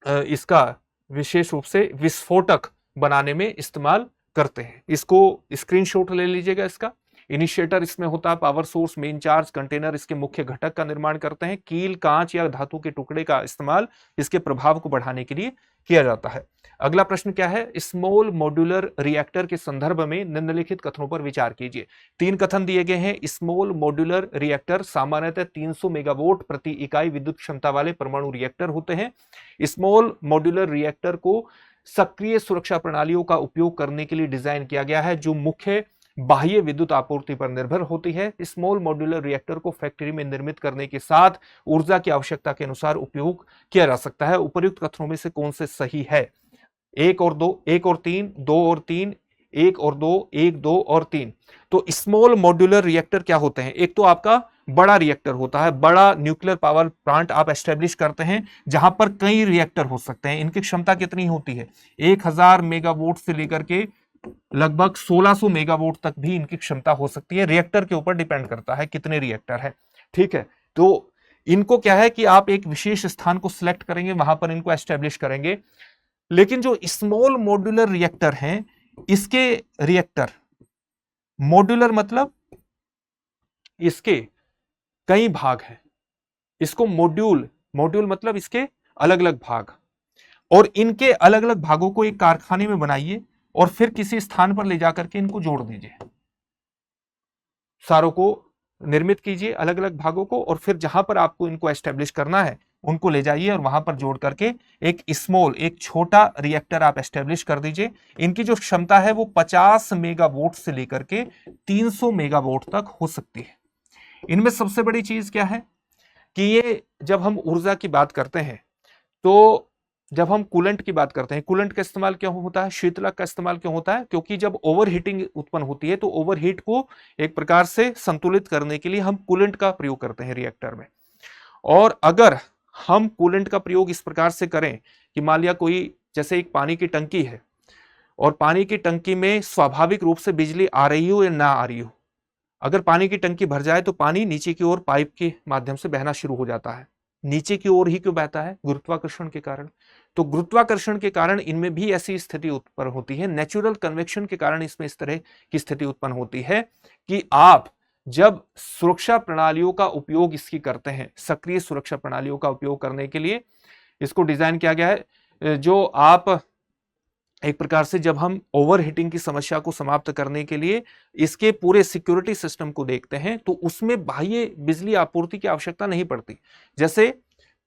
इसका विशेष रूप से विस्फोटक बनाने में इस्तेमाल करते हैं। इसको स्क्रीनशॉट ले लीजिएगा इसका। इनिशिएटर इसमें होता है, power source, main charge, container इसके मुख्य घटक का निर्माण करते हैं। कील, कांच या धातु के टुकड़े का इस्तेमाल इसके प्रभाव को बढ़ाने के लिए किया जाता है। अगला प्रश्न क्या है, स्मॉल मॉड्यूलर रिएक्टर के संदर्भ में निम्नलिखित कथनों पर विचार कीजिए। 3 कथन दिए गए हैं। स्मॉल मॉड्यूलर रिएक्टर सामान्यतः 300 मेगावाट प्रति इकाई विद्युत क्षमता वाले परमाणु रिएक्टर होते हैं। स्मॉल मॉड्यूलर रिएक्टर को सक्रिय सुरक्षा प्रणालियों का उपयोग करने के लिए डिजाइन किया गया है, जो मुख्य बाह्य विद्युत आपूर्ति पर निर्भर होती है। स्मॉल मॉड्यूलर रिएक्टर को फैक्ट्री में निर्मित करने के साथ ऊर्जा की आवश्यकता के अनुसार उपयोग किया जा सकता है। उपर्युक्त कथनों में से कौन से सही है? 1 और 2, 1 और 3, 2 और 3, 1 और 2, 1, 2 और 3। तो स्मॉल मॉड्यूलर रिएक्टर क्या होते हैं? एक तो आपका बड़ा रिएक्टर होता है, बड़ा न्यूक्लियर पावर प्लांट आप एस्टेब्लिश करते हैं जहां पर कई रिएक्टर हो सकते हैं। इनकी क्षमता कितनी होती है? 1000 मेगावाट से लेकर के लगभग 1600 मेगावाट तक भी इनकी क्षमता हो सकती है। रिएक्टर के ऊपर डिपेंड करता है कितने रिएक्टर है। ठीक है, तो इनको क्या है कि आप एक विशेष स्थान को सिलेक्ट करेंगे, वहां पर इनको एस्टेब्लिश करेंगे। लेकिन जो स्मॉल मॉड्यूलर रिएक्टर हैं, इसके रिएक्टर मॉड्यूलर मतलब इसके कई भाग हैं। इसको मॉड्यूल मतलब इसके अलग अलग भाग, और इनके अलग अलग भागों को एक कारखाने में बनाइए और फिर किसी स्थान पर ले जाकर के इनको जोड़ दीजिए। सारों को निर्मित कीजिए अलग अलग भागों को, और फिर जहां पर आपको इनको एस्टेब्लिश करना है उनको ले जाइए और वहां पर जोड़ करके एक छोटा रिएक्टर आप एस्टेब्लिश कर दीजिए। इनकी जो क्षमता है वो 50 मेगावाट से लेकर के 300 मेगावाट तक हो सकती है। इनमें सबसे बड़ी चीज क्या है कि ये जब हम ऊर्जा की बात करते हैं, तो जब हम कूलेंट की बात करते हैं, कूलेंट का इस्तेमाल क्यों होता है, शीतलक का इस्तेमाल क्यों होता है? क्योंकि जब ओवर हीटिंग उत्पन्न होती है तो ओवर हीट को एक प्रकार से संतुलित करने के लिए हम कूलेंट का प्रयोग करते हैं रिएक्टर में। और अगर हम कूलेंट का प्रयोग इस प्रकार से करें कि मान लिया कोई, जैसे एक पानी की टंकी है और पानी की टंकी में स्वाभाविक रूप से बिजली आ रही हो या ना आ रही हो, अगर पानी की टंकी भर जाए तो पानी नीचे की ओर पाइप के माध्यम से बहना शुरू हो जाता है। नीचे की ओर ही क्यों बहता है? गुरुत्वाकर्षण के कारण। तो गुरुत्वाकर्षण के कारण इनमें भी ऐसी स्थिति उत्पन्न होती है, नेचुरल कन्वेक्शन के कारण इसमें इस तरह की स्थिति उत्पन्न होती है कि आप जब सुरक्षा प्रणालियों का उपयोग इसकी करते हैं, सक्रिय सुरक्षा प्रणालियों का उपयोग करने के लिए इसको डिजाइन किया गया है, जो आप एक प्रकार से जब हम ओवर हीटिंग की समस्या को समाप्त करने के लिए इसके पूरे सिक्योरिटी सिस्टम को देखते हैं तो उसमें बाह्य बिजली आपूर्ति की आवश्यकता नहीं पड़ती। जैसे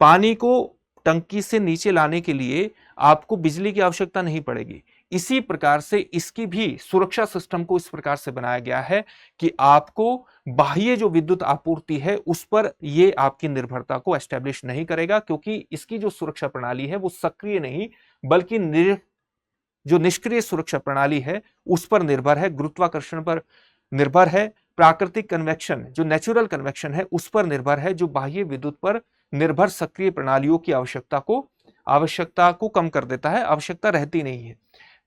पानी को टंकी से नीचे लाने के लिए आपको बिजली की आवश्यकता नहीं पड़ेगी, इसी प्रकार से इसकी भी सुरक्षा सिस्टम को इस प्रकार से बनाया गया है कि आपको बाह्य जो विद्युत आपूर्ति है उस पर ये आपकी निर्भरता को एस्टेब्लिश नहीं करेगा, क्योंकि इसकी जो सुरक्षा प्रणाली है वो सक्रिय नहीं बल्कि जो निष्क्रिय सुरक्षा प्रणाली है उस पर निर्भर है, गुरुत्वाकर्षण पर निर्भर है, प्राकृतिक कन्वेक्शन जो नेचुरल कन्वेक्शन है उस पर निर्भर है, जो बाह्य विद्युत पर निर्भर सक्रिय प्रणालियों की आवश्यकता को कम कर देता है, आवश्यकता रहती नहीं है।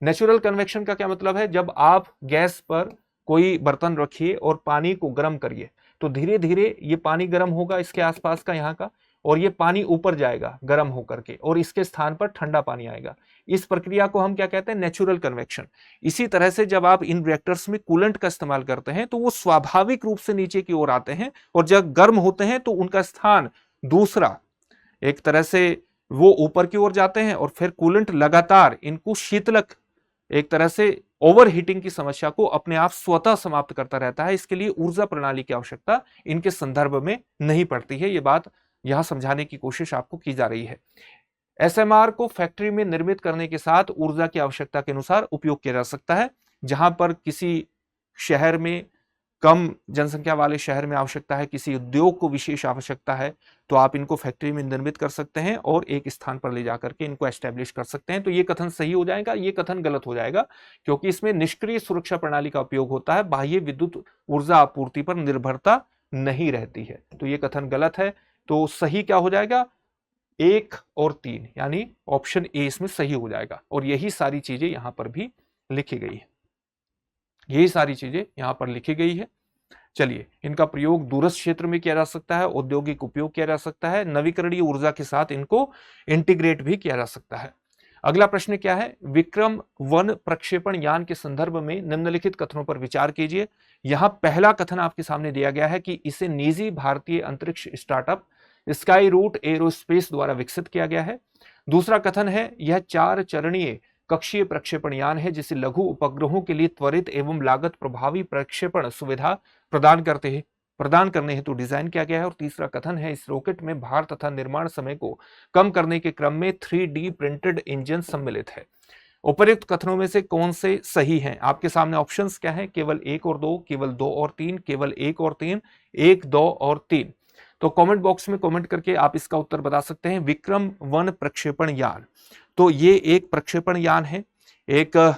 नेचुरल कन्वेक्शन का क्या मतलब है? जब आप गैस पर कोई बर्तन रखिए और पानी को गर्म करिए तो धीरे धीरे ये पानी गर्म होगा इसके आसपास का यहाँ का, और ये पानी ऊपर जाएगा गर्म होकर के और इसके स्थान पर ठंडा पानी आएगा। इस प्रक्रिया को हम क्या कहते हैं? Natural convection. इसी तरह से जब आप इन रिएक्टर्स में कूलेंट का इस्तेमाल करते हैं तो वो स्वाभाविक रूप से नीचे की ओर आते हैं, और जब गर्म होते हैं तो उनका स्थान दूसरा, एक तरह से वो ऊपर की ओर जाते हैं, और फिर कूलेंट लगातार इनको शीतलक, एक तरह से ओवर हीटिंग की समस्या को अपने आप स्वतः समाप्त करता रहता है। इसके लिए ऊर्जा प्रणाली की आवश्यकता इनके संदर्भ में नहीं पड़ती है। ये बात यहां समझाने की कोशिश आपको की जा रही है। एसएमआर को फैक्ट्री में निर्मित करने के साथ ऊर्जा की आवश्यकता के अनुसार उपयोग किया जा सकता है। जहां पर किसी शहर में, कम जनसंख्या वाले शहर में आवश्यकता है, किसी उद्योग को विशेष आवश्यकता है, तो आप इनको फैक्ट्री में निर्मित कर सकते हैं और एक स्थान पर ले जाकर के इनको एस्टेब्लिश कर सकते हैं। तो ये कथन सही हो जाएगा, ये कथन गलत हो जाएगा, क्योंकि इसमें निष्क्रिय सुरक्षा प्रणाली का उपयोग होता है, बाह्य विद्युत ऊर्जा आपूर्ति पर निर्भरता नहीं रहती है। तो ये कथन गलत है। तो सही क्या हो जाएगा? 1 और 3, यानी ऑप्शन ए इसमें सही हो जाएगा। और यही सारी चीजें यहां पर भी लिखी गई है, यही सारी चीजें यहां पर लिखी गई है। चलिए, इनका प्रयोग दूरस्थ क्षेत्र में किया जा सकता है, औद्योगिक उपयोग किया जा सकता है, नवीकरणीय ऊर्जा के साथ इनको इंटीग्रेट भी किया जा सकता है। अगला प्रश्न क्या है, विक्रम वन प्रक्षेपण यान के संदर्भ में निम्नलिखित कथनों पर विचार कीजिए। यहां पहला कथन आपके सामने दिया गया है कि इसे निजी भारतीय अंतरिक्ष स्टार्टअप स्काई रूट एरोस्पेस द्वारा विकसित किया गया है। दूसरा कथन है, यह 4 चरणीय कक्षीय प्रक्षेपण यान है जिसे लघु उपग्रहों के लिए त्वरित एवं लागत प्रभावी प्रक्षेपण सुविधा प्रदान करने हेतु डिजाइन किया गया है। और तीसरा कथन है, इस रॉकेट में भार तथा निर्माण समय को कम करने के क्रम में 3D प्रिंटेड इंजन सम्मिलित है। उपर्युक्त कथनों में से कौन से सही हैं? आपके सामने ऑप्शंस क्या हैं? केवल 1 और 2, केवल 2 और 3, केवल 1 और 3, 1, 2 और 3। तो कमेंट बॉक्स में कमेंट करके आप इसका उत्तर बता सकते हैं। विक्रम वन प्रक्षेपण यान, तो ये एक प्रक्षेपण यान है, एक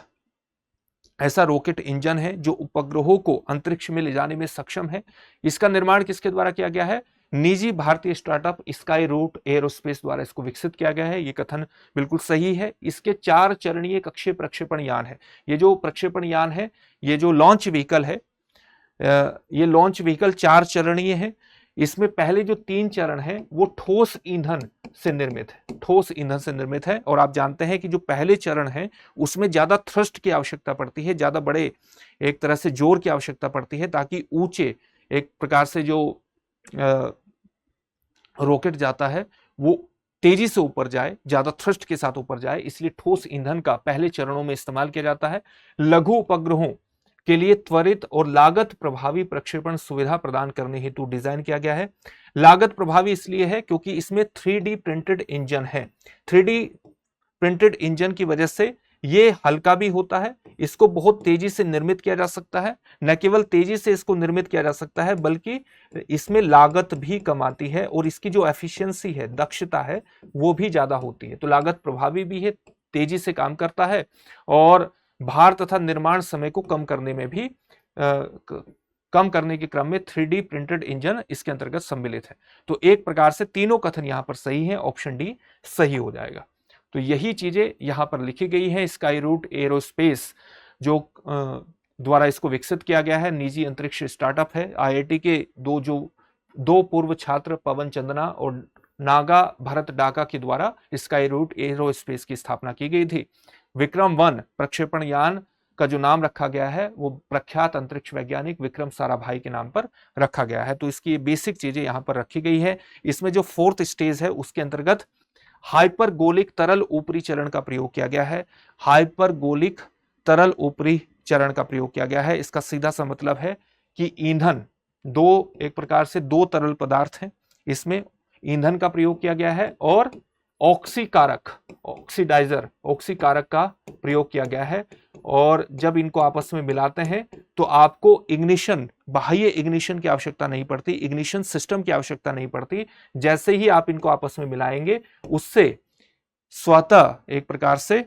ऐसा रॉकेट इंजन है जो उपग्रहों को अंतरिक्ष में ले जाने में सक्षम है। इसका निर्माण किसके द्वारा किया गया है? निजी भारतीय स्टार्टअप स्काई रूट एरोस्पेस द्वारा इसको विकसित किया गया है। ये कथन बिल्कुल सही है। इसके 4 चरणीय कक्षीय प्रक्षेपण यान है। ये जो प्रक्षेपण यान है, ये जो लॉन्च व्हीकल है, ये लॉन्च व्हीकल 4 चरणीय है। इसमें पहले जो 3 चरण है वो ठोस ईंधन से निर्मित है, ठोस ईंधन से निर्मित है। और आप जानते हैं कि जो पहले चरण है उसमें ज्यादा थ्रस्ट की आवश्यकता पड़ती है, ज्यादा बड़े एक तरह से जोर की आवश्यकता पड़ती है, ताकि ऊंचे एक प्रकार से जो रॉकेट जाता है वो तेजी से ऊपर जाए, ज्यादा थ्रस्ट के साथ ऊपर जाए। इसलिए ठोस ईंधन का पहले चरणों में इस्तेमाल किया जाता है। लघु उपग्रहों के लिए त्वरित और लागत प्रभावी प्रक्षेपण सुविधा प्रदान करने हेतु डिजाइन किया गया है। लागत प्रभावी इसलिए है क्योंकि इसमें 3D प्रिंटेड इंजन है। 3D प्रिंटेड इंजन की वजह से ये हल्का भी होता है, इसको बहुत तेजी से निर्मित किया जा सकता है। न केवल तेजी से इसको निर्मित किया जा सकता है बल्कि इसमें लागत भी कम आती है और इसकी जो एफिशिएंसी है, दक्षता है, वो भी ज्यादा होती है। तो लागत प्रभावी भी है, तेजी से काम करता है और भार तथा निर्माण समय को कम करने में भी कम करने के क्रम में 3D प्रिंटेड इंजन इसके अंतर्गत सम्मिलित है। तो एक प्रकार से तीनों कथन यहां पर सही हैं, ऑप्शन डी सही हो जाएगा। तो यही चीजें यहां पर लिखी गई हैं। स्काई रूट एरोस्पेस जो द्वारा इसको विकसित किया गया है, निजी अंतरिक्ष स्टार्टअप है। IIT के दो पूर्व छात्र पवन चंदना और नागा भरत डाका के द्वारा स्काई रूट एरोस्पेस की स्थापना की गई थी। विक्रम वन प्रक्षेपण यान का जो नाम रखा गया है वो प्रख्यात अंतरिक्ष वैज्ञानिक विक्रम साराभाई के नाम पर रखा गया है। तो इसकी बेसिक चीजें यहां पर रखी गई है। इसमें जो 4th स्टेज है उसके अंतर्गत हाइपरगोलिक तरल ऊपरी चरण का प्रयोग किया गया है। हाइपरगोलिक तरल ऊपरी चरण का प्रयोग किया गया है। इसका सीधा सा मतलब है कि ईंधन एक प्रकार से 2 तरल पदार्थ हैं, इसमें ईंधन का प्रयोग किया गया है और ऑक्सीकारक का प्रयोग किया गया है। और जब इनको आपस में मिलाते हैं तो आपको बाह्य इग्निशन की आवश्यकता नहीं पड़ती, इग्निशन सिस्टम की आवश्यकता नहीं पड़ती। जैसे ही आप इनको आपस में मिलाएंगे उससे स्वतः एक प्रकार से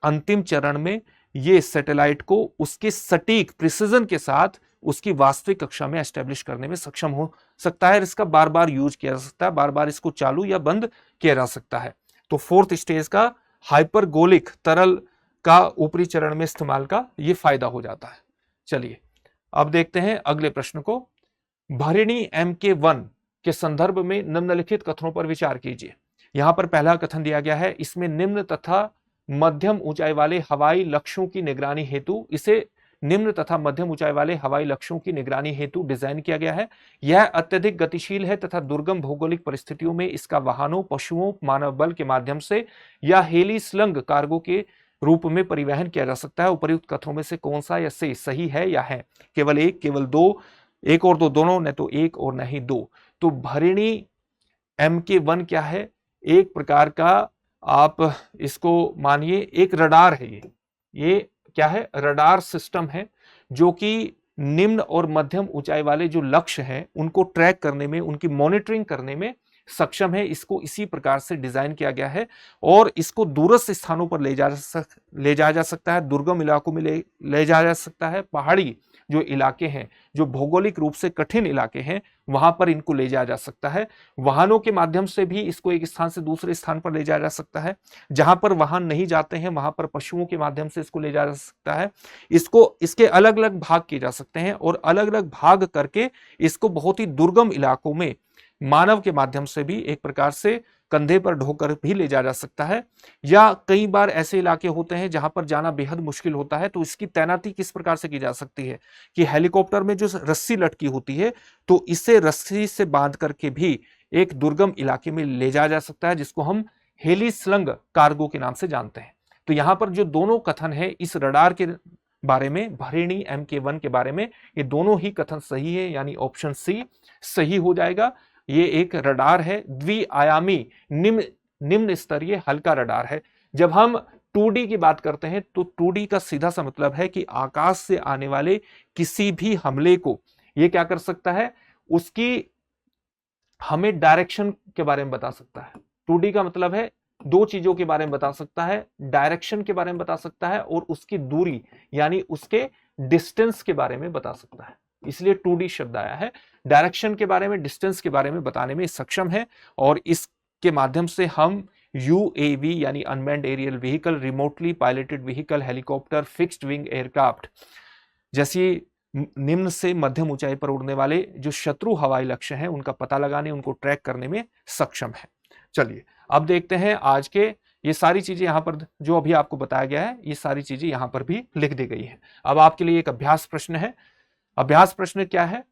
अंतिम चरण में ये सैटेलाइट को उसके सटीक प्रिसिजन के साथ उसकी वास्तविक कक्षा में एस्टेब्लिश करने में सक्षम हो सकता है। इसका बार बार यूज किया जा सकता है, बार बार इसको चालू या बंद किया जा सकता है। तो 4th स्टेज का हाइपरगोलिक तरल का ऊपरी चरण में इस्तेमाल का ये फायदा हो जाता है। चलिए अब देखते हैं अगले प्रश्न को। भरिणी MK1 के संदर्भ में निम्नलिखित कथनों पर विचार कीजिए। यहां पर पहला कथन दिया गया है, इसमें निम्न तथा मध्यम ऊंचाई वाले हवाई लक्ष्यों की निगरानी हेतु डिजाइन किया गया है। यह अत्यधिक गतिशील है तथा दुर्गम भौगोलिक परिस्थितियों में इसका वाहनों, पशुओं, मानव बल के माध्यम से या हेली स्लंग कार्गो के रूप में परिवहन किया जा सकता है। उपर्युक्त कथनों में से कौन सा या से सही है या है? केवल 1, केवल 2, 1 और 2 दोनों, न तो 1 और न ही 2। तो भरिणी MK1 क्या है? एक प्रकार का आप इसको मानिए एक रडार है। ये क्या है? रडार सिस्टम है जो कि निम्न और मध्यम ऊंचाई वाले जो लक्ष्य हैं उनको ट्रैक करने में, उनकी मॉनिटरिंग करने में सक्षम है। इसको इसी प्रकार से डिजाइन किया गया है और इसको दूरस्थ स्थानों पर ले जाया जा सकता है, दुर्गम इलाकों में ले जाया जा सकता है, पहाड़ी जो इलाके हैं, जो भौगोलिक रूप से कठिन इलाके हैं, वहां पर इनको ले जाया जा सकता है। वाहनों के माध्यम से भी इसको एक स्थान से दूसरे स्थान पर ले जाया जा सकता है। जहां पर वाहन नहीं जाते हैं वहां पर पशुओं के माध्यम से इसको ले जाया जा सकता है। इसके अलग अलग भाग किए जा सकते हैं और अलग अलग भाग करके इसको बहुत ही दुर्गम इलाकों में मानव के माध्यम से भी एक प्रकार से कंधे पर ढोकर भी ले जा सकता है, या कई बार ऐसे इलाके होते हैं जहां पर जाना बेहद मुश्किल होता है, तो इसकी तैनाती किस प्रकार से की जा सकती है कि हेलीकॉप्टर में जो रस्सी लटकी होती है तो इसे रस्सी से बांध करके भी एक दुर्गम इलाके में ले जाया जा सकता है, जिसको हम हेली स्लंग कार्गो के नाम से जानते हैं। तो यहां पर जो दोनों कथन है इस रडार के बारे में, भरेणी MK1 के बारे में, ये दोनों ही कथन सही है, यानी ऑप्शन सी सही हो जाएगा। ये एक रडार है, द्विआयामी निम्न स्तरीय हल्का रडार है। जब हम 2D की बात करते हैं तो 2D का सीधा सा मतलब है कि आकाश से आने वाले किसी भी हमले को ये क्या कर सकता है, उसकी हमें डायरेक्शन के बारे में बता सकता है। 2D का मतलब है दो चीजों के बारे में बता सकता है, डायरेक्शन के बारे में बता सकता है और उसकी दूरी यानी उसके डिस्टेंस के बारे में बता सकता है, इसलिए 2D शब्द आया है। डायरेक्शन के बारे में, डिस्टेंस के बारे में बताने में सक्षम है और इसके माध्यम से हम UAV यानी unmanned aerial vehicle, remotely piloted vehicle, helicopter, fixed wing aircraft जैसी निम्न से मध्यम ऊंचाई पर उड़ने वाले जो शत्रु हवाई लक्ष्य हैं उनका पता लगाने, उनको ट्रैक करने में सक्षम है। चलिए अब देखते हैं आज के, ये सारी चीजें यहां पर जो अभी आपको बताया गया है ये सारी चीजें यहां पर भी लिख दी गई है। अब आपके लिए एक अभ्यास प्रश्न है। अभ्यास प्रश्न क्या है?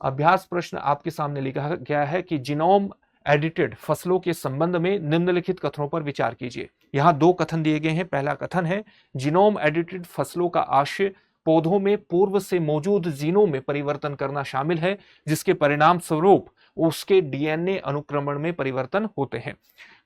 अभ्यास प्रश्न आपके सामने लिखा गया है कि जीनोम एडिटेड फसलों के संबंध में निम्नलिखित कथनों पर विचार कीजिए। यहां दो कथन दिए गए हैं। पहला कथन है जीनोम एडिटेड फसलों का आशय पौधों में पूर्व से मौजूद जीनों में परिवर्तन करना शामिल है, जिसके परिणाम स्वरूप उसके DNA अनुक्रमण में परिवर्तन होते हैं।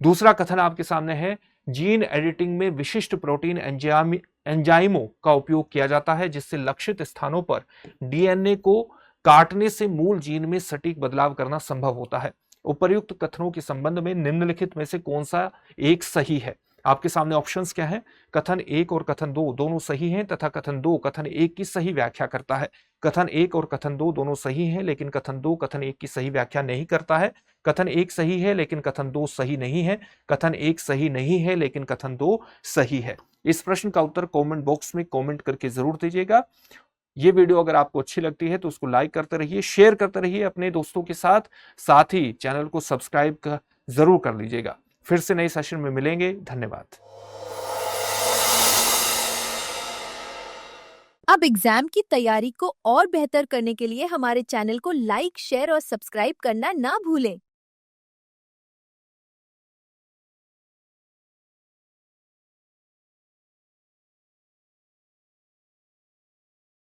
दूसरा कथन आपके सामने है जीन एडिटिंग में विशिष्ट प्रोटीन एंजाइमों का उपयोग किया जाता है, जिससे लक्षित स्थानों पर DNA को काटने से मूल जीन में सटीक बदलाव करना संभव होता है। उपर्युक्त कथनों के संबंध में निम्नलिखित में से कौन सा एक सही है? आपके सामने ऑप्शंस क्या हैं? कथन 1 और कथन 2 दोनों सही हैं तथा कथन 2 कथन 1 की सही व्याख्या करता है। कथन 1 और कथन 2 दोनों सही हैं, लेकिन कथन 2 कथन 1 की सही व्याख्या नहीं करता है। कथन 1 सही है लेकिन कथन 2 सही नहीं है। कथन 1 सही नहीं है लेकिन कथन 2 सही है। इस प्रश्न का उत्तर कमेंट बॉक्स में कमेंट करके जरूर दीजिएगा। ये वीडियो अगर आपको अच्छी लगती है तो उसको लाइक करते रहिए, शेयर करते रहिए अपने दोस्तों के साथ, साथ ही चैनल को सब्सक्राइब जरूर कर लीजिएगा। फिर से नए सेशन में मिलेंगे। धन्यवाद। अब एग्जाम की तैयारी को और बेहतर करने के लिए हमारे चैनल को लाइक, शेयर और सब्सक्राइब करना ना भूलें।